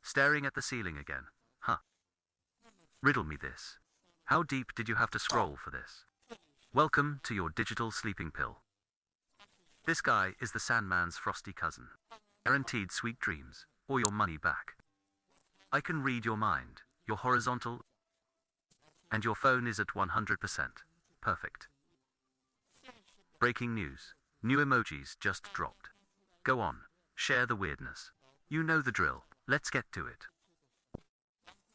staring at the ceiling again. Huh. Riddle me this. How deep did you have to scroll for this? Welcome to your digital sleeping pill. This guy is the Sandman's frosty cousin. Guaranteed sweet dreams, or your money back. I can read your mind, your horizontal, and your phone is at 100%. Perfect. Breaking news. New emojis just dropped. Go on, share the weirdness. You know the drill, let's get to it.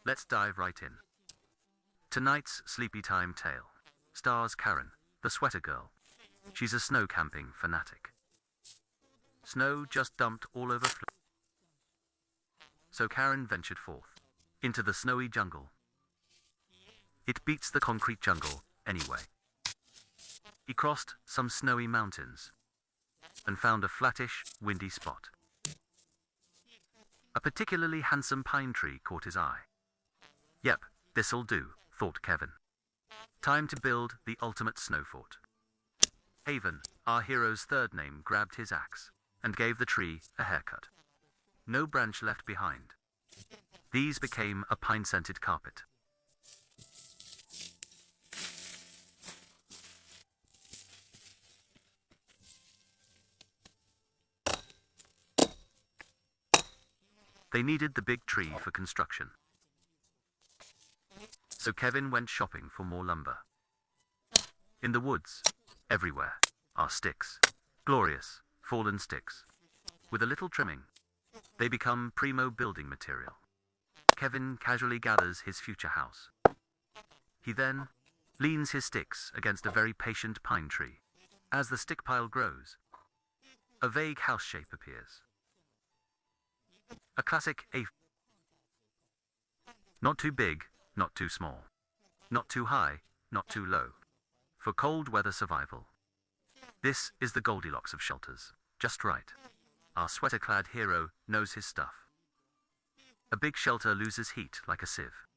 Let's dive right in. Tonight's sleepy time tale stars Karen, the sweater girl. She's a snow camping fanatic. Snow just dumped all over so Karen ventured forth into the snowy jungle. It beats the concrete jungle, anyway. He crossed some snowy mountains and found a flattish, windy spot. A particularly handsome pine tree caught his eye. Yep, this'll do, thought Kevin. Time to build the ultimate snow fort. Haven, our hero's third name, grabbed his axe and gave the tree a haircut. No branch left behind. These became a pine-scented carpet. They needed the big tree for construction. So Kevin went shopping for more lumber. In the woods, everywhere, are sticks. Glorious, fallen sticks. With a little trimming, they become primo building material. Kevin casually gathers his future house. He then leans his sticks against a very patient pine tree. As the stick pile grows, a vague house shape appears. A classic A. Not too big, not too small. Not too high, not too low. For cold weather survival. This is the Goldilocks of shelters. Just right. Our sweater-clad hero knows his stuff. A big shelter loses heat like a sieve.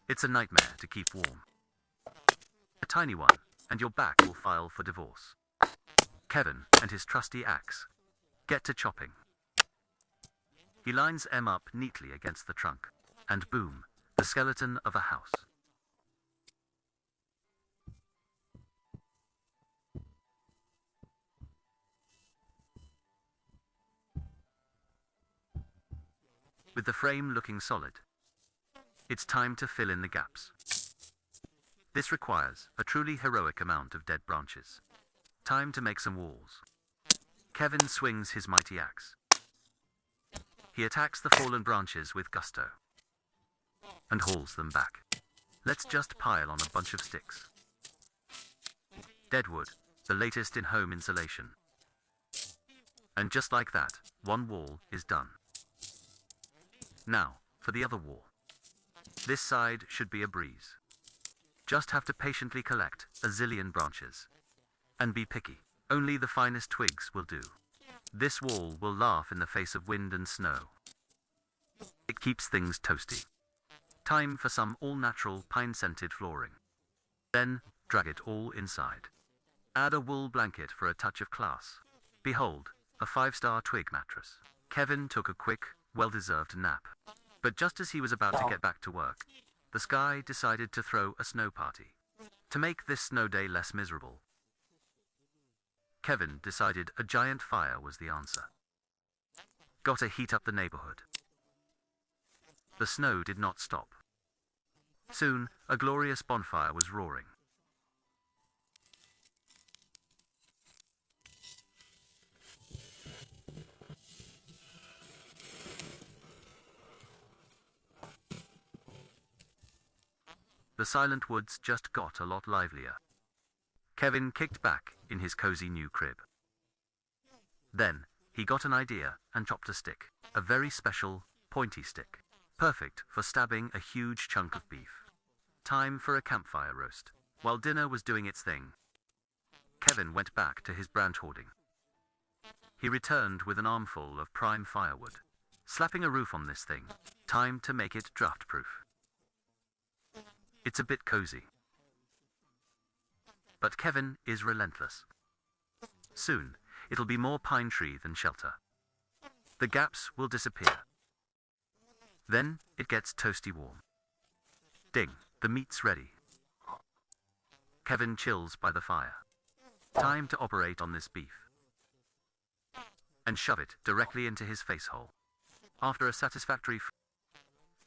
It's a nightmare to keep warm. A tiny one, and your back will file for divorce. Kevin and his trusty axe get to chopping. He lines M up neatly against the trunk, and boom, the skeleton of a house. With the frame looking solid, it's time to fill in the gaps. This requires a truly heroic amount of dead branches. Time to make some walls. Kevin swings his mighty axe. He attacks the fallen branches with gusto and hauls them back. Let's just pile on a bunch of sticks. Deadwood, the latest in home insulation. And just like that, one wall is done. Now, for the other wall. This side should be a breeze. Just have to patiently collect a zillion branches. And be picky. Only the finest twigs will do. This wall will laugh in the face of wind and snow. It keeps things toasty. Time for some all-natural pine-scented flooring. Then, drag it all inside. Add a wool blanket for a touch of class. Behold, a 5-star twig mattress. Kevin took a quick, well-deserved nap. But just as he was about to get back to work, the sky decided to throw a snow party. To make this snow day less miserable, Kevin decided a giant fire was the answer. Gotta heat up the neighborhood. The snow did not stop. Soon, a glorious bonfire was roaring. The silent woods just got a lot livelier. Kevin kicked back in his cozy new crib. Then, he got an idea and chopped a stick. A very special, pointy stick. Perfect for stabbing a huge chunk of beef. Time for a campfire roast. While dinner was doing its thing, Kevin went back to his branch hoarding. He returned with an armful of prime firewood. Slapping a roof on this thing. Time to make it draft-proof. It's a bit cozy. But Kevin is relentless. Soon, it'll be more pine tree than shelter. The gaps will disappear. Then, it gets toasty warm. Ding, the meat's ready. Kevin chills by the fire. Time to operate on this beef. And shove it directly into his face hole. After a satisfactory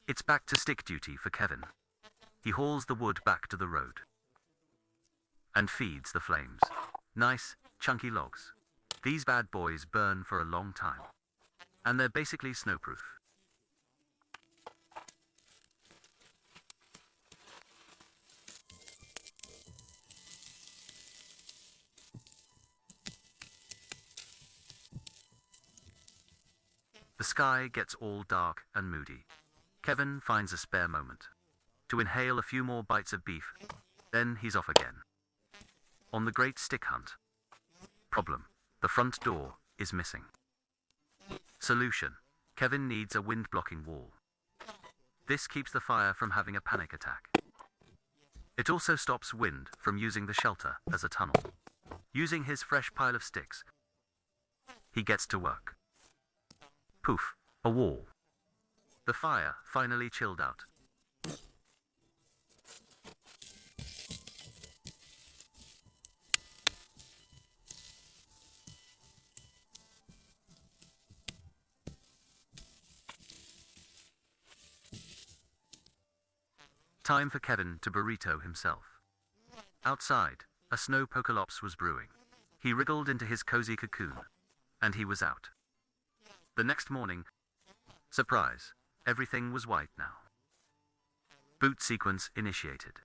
it's back to stick duty for Kevin. He hauls the wood back to the road. And feeds the flames. Nice, chunky logs. These bad boys burn for a long time. And they're basically snowproof. The sky gets all dark and moody. Kevin finds a spare moment to inhale a few more bites of beef. Then he's off again. On the great stick hunt. Problem: the front door is missing. Solution: Kevin needs a wind-blocking wall. This keeps the fire from having a panic attack. It also stops wind from using the shelter as a tunnel. Using his fresh pile of sticks, he gets to work. Poof, a wall. The fire finally chilled out. Time for Kevin to burrito himself. Outside, a snowpocalypse was brewing. He wriggled into his cozy cocoon, and he was out. The next morning, surprise, everything was white now. Boot sequence initiated.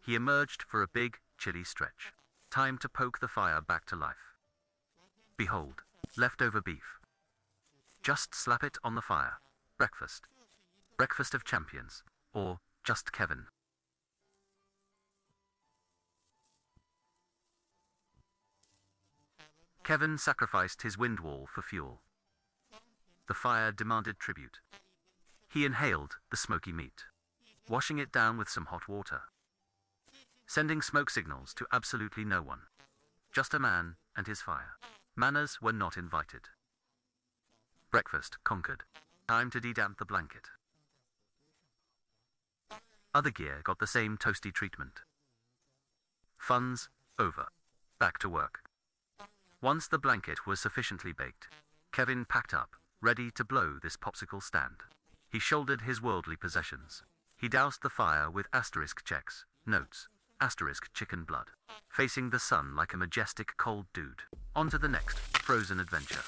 He emerged for a big, chilly stretch. Time to poke the fire back to life. Behold, leftover beef. Just slap it on the fire. Breakfast. Breakfast of champions. Or just Kevin. Kevin sacrificed his wind wall for fuel. The fire demanded tribute. He inhaled the smoky meat, washing it down with some hot water, sending smoke signals to absolutely no one. Just a man and his fire. Manners were not invited. Breakfast conquered. Time to dedamp the blanket. Other gear got the same toasty treatment. Fun's over. Back to work. Once the blanket was sufficiently baked, Kevin packed up, ready to blow this popsicle stand. He shouldered his worldly possessions. He doused the fire with asterisk checks, notes, asterisk chicken blood, facing the sun like a majestic cold dude. On to the next frozen adventure.